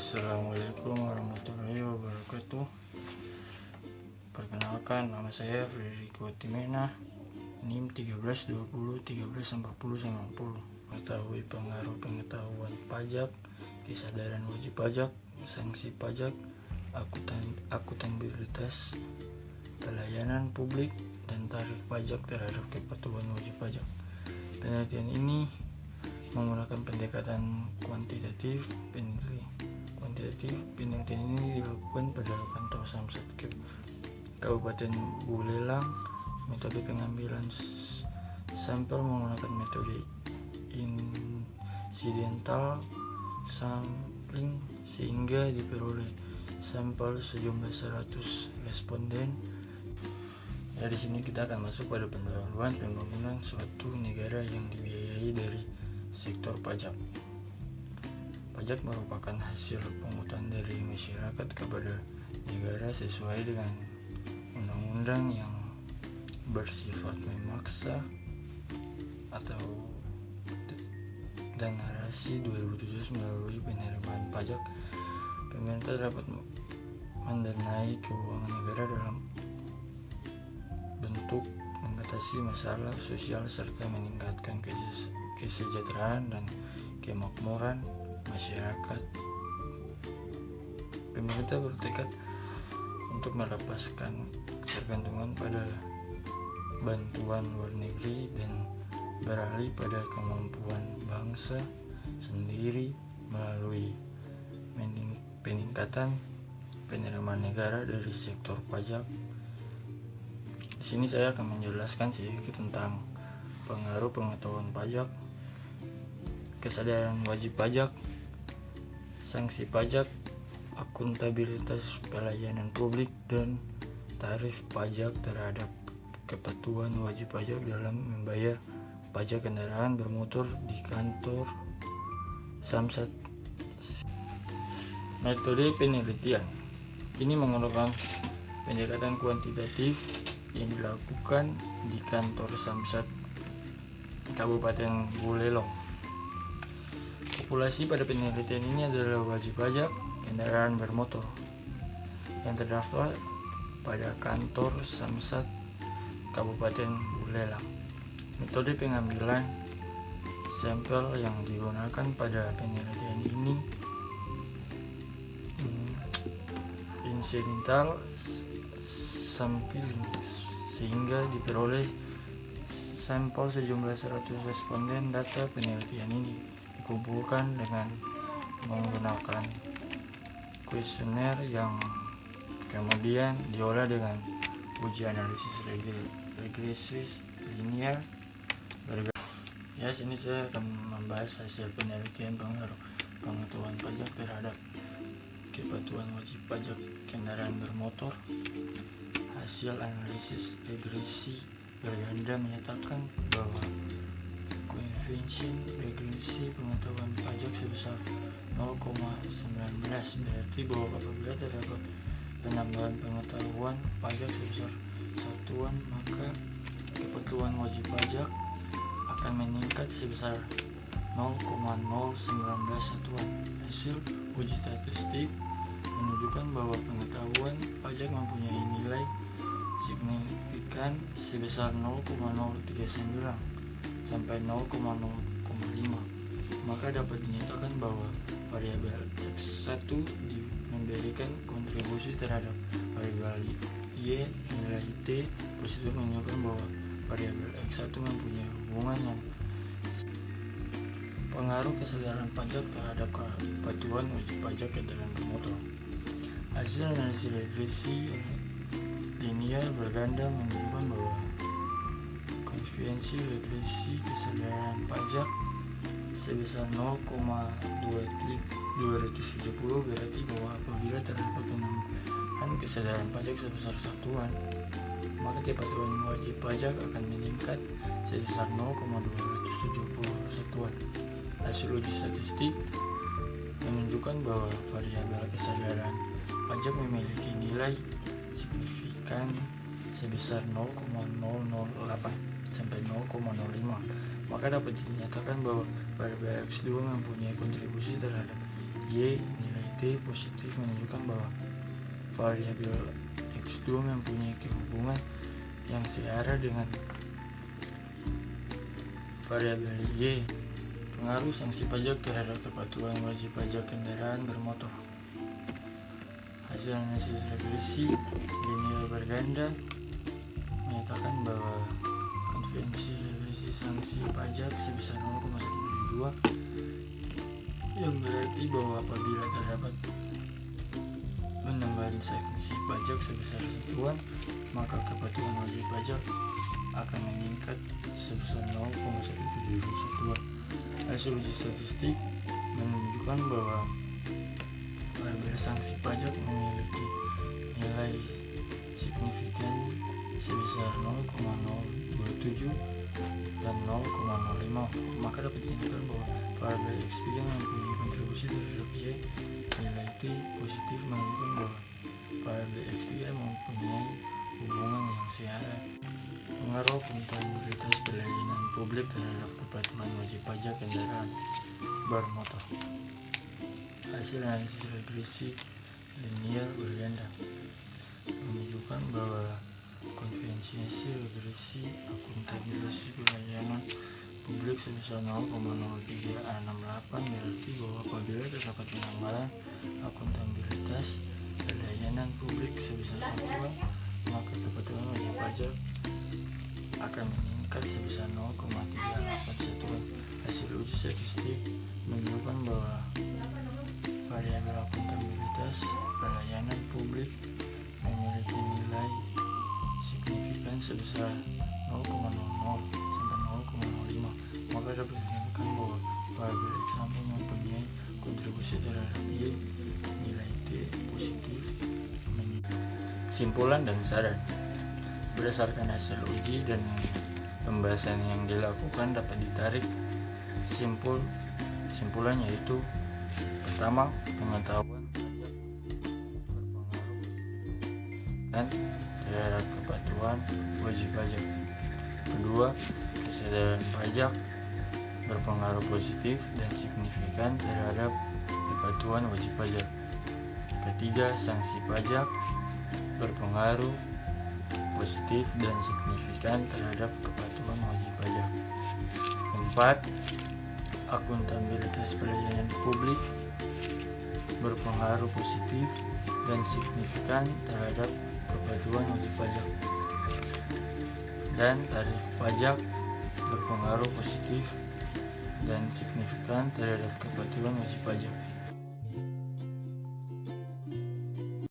Assalamualaikum warahmatullahi wabarakatuh. Perkenalkan, nama saya Frederico Timena, NIM 1320134090. Mengetahui pengaruh pengetahuan pajak, kesadaran wajib pajak, sanksi pajak, akuntabilitas, pelayanan publik, dan tarif pajak terhadap kepatuhan wajib pajak. Penelitian ini menggunakan pendekatan kuantitatif. Penelitian ini dilakukan pada kantor Samsat Kabupaten Buleleng. Metode pengambilan sampel menggunakan metode insidental sampling, sehingga diperoleh sampel sejumlah 100 responden. Ya, di sini kita akan masuk pada pendahuluan pembangunan suatu negara yang dibiayai dari sektor pajak. Pajak merupakan hasil pungutan dari masyarakat kepada negara sesuai dengan undang-undang yang bersifat memaksa atau dan narasi 2017 melalui penerimaan pajak. Pemerintah dapat mendanai keuangan negara dalam bentuk mengatasi masalah sosial serta meningkatkan kesejahteraan dan kemakmuran masyarakat. Pemerintah bertekad untuk melepaskan ketergantungan pada bantuan luar negeri dan beralih pada kemampuan bangsa sendiri melalui peningkatan penerimaan negara dari sektor pajak. Di sini saya akan menjelaskan sedikit tentang pengaruh pengetahuan pajak, kesadaran wajib pajak, sanksi pajak, akuntabilitas pelayanan publik, dan tarif pajak terhadap kepatuhan wajib pajak dalam membayar pajak kendaraan bermotor di kantor Samsat. Metode penelitian ini menggunakan pendekatan kuantitatif yang dilakukan di kantor Samsat Kabupaten Buleleng. Populasi pada penelitian ini adalah wajib pajak kendaraan bermotor yang terdaftar pada kantor Samsat Kabupaten Buleleng. Metode pengambilan sampel yang digunakan pada penelitian ini incidental sampling, sehingga diperoleh sampel sejumlah 100 responden. Data penelitian ini dikumpulkan dengan menggunakan kuesioner yang kemudian diolah dengan uji analisis regresif linear. Ya, sini saya akan membahas hasil penelitian pengaruh pengetahuan pajak terhadap kepatuhan wajib pajak kendaraan bermotor. Hasil analisis regresi berganda menyatakan bahwa koefisien regresi pengetahuan pajak sebesar 0,19, berarti bahwa apabila terdapat penambahan pengetahuan pajak sebesar satuan, maka kepatuhan wajib pajak akan meningkat sebesar 0,019 satuan. Hasil uji statistik menunjukkan bahwa pengetahuan pajak mempunyai nilai signifikan sebesar 0,039 sampai 0,0,5. Maka dapat dinyatakan bahwa variabel X1 memberikan kontribusi terhadap variabel Y. Nilai T positif menunjukkan bahwa variabel X1 mempunyai hubungan yang pengaruh kesadaran pajak terhadap kepatuhan wajib pajak kendaraan bermotor. Hasil analisis regresi linear berganda menunjukkan bahwa koefisien regresi kesadaran pajak sebesar 0,270, berarti bahwa apabila terdapat penambahan kesadaran pajak sebesar satuan, maka kepatuhan wajib pajak akan meningkat sebesar 0,270 satuan. Hasil uji statistik menunjukkan bahwa variabel kesadaran pajak memiliki nilai signifikan sebesar 0,008 sampai 0,05. Maka dapat dinyatakan bahwa variabel X2 mempunyai kontribusi terhadap Y. Nilai T T positif menunjukkan bahwa variabel X2 mempunyai kehubungan yang searah dengan variabel Y. Pengaruh sanksi pajak terhadap kepatuhan wajib pajak kendaraan bermotor. Hasil analisis regresi linear berganda menyatakan bahwa konvensi regresi sanksi pajak sebesar 0,1 yang berarti bahwa apabila terdapat penambahan sanksi pajak sebesar satuan, maka kepatuhan wajib pajak akan meningkat sebesar 0,170 satuan. Hasil uji statistik menunjukkan bahwa variabel sanksi pajak memiliki nilai signifikan sebesar 0,027 dan 0,05, maka dapat dinyatakan bahwa variabel X3 yang mempunyai kontribusi terhadap Y nilai T positif menunjukkan bahwa variabel X3 mempunyai hubungan yang searah. Pengaruh akuntabilitas pelayanan publik terhadap kepatuhan wajib pajak kendaraan bermotor. Hasil analisis regresi linear berganda menunjukkan bahwa konvensi regresi akuntabilitas pelayanan publik sebesar 0,0368 berarti bahwa apabila terdapat penambahan akuntabilitas pelayanan publik sebesar satuan, maka kepatuhan wajib pajak akan meningkat sebesar 0,38 satuan. Hasil uji statistik menunjukkan bahwa variabel akuntabilitas pelayanan publik memiliki nilai signifikan sebesar 0,00 sampai 0,05, maka dapat dinyatakan bahwa variabel X1 mempunyai kontribusi terhadap Y nilai T positif. Simpulan dan saran. Berdasarkan hasil uji dan pembahasan yang dilakukan dapat ditarik simpulan yaitu: pertama, pengetahuan pajak berpengaruh dan terhadap kepatuhan wajib pajak. Kedua, kesadaran pajak berpengaruh positif dan signifikan terhadap kepatuhan wajib pajak. Ketiga, sanksi pajak berpengaruh positif dan signifikan terhadap kepatuhan wajib pajak. Keempat, akuntabilitas pelayanan publik berpengaruh positif dan signifikan terhadap kepatuhan wajib pajak. Dan tarif pajak berpengaruh positif dan signifikan terhadap kepatuhan wajib pajak.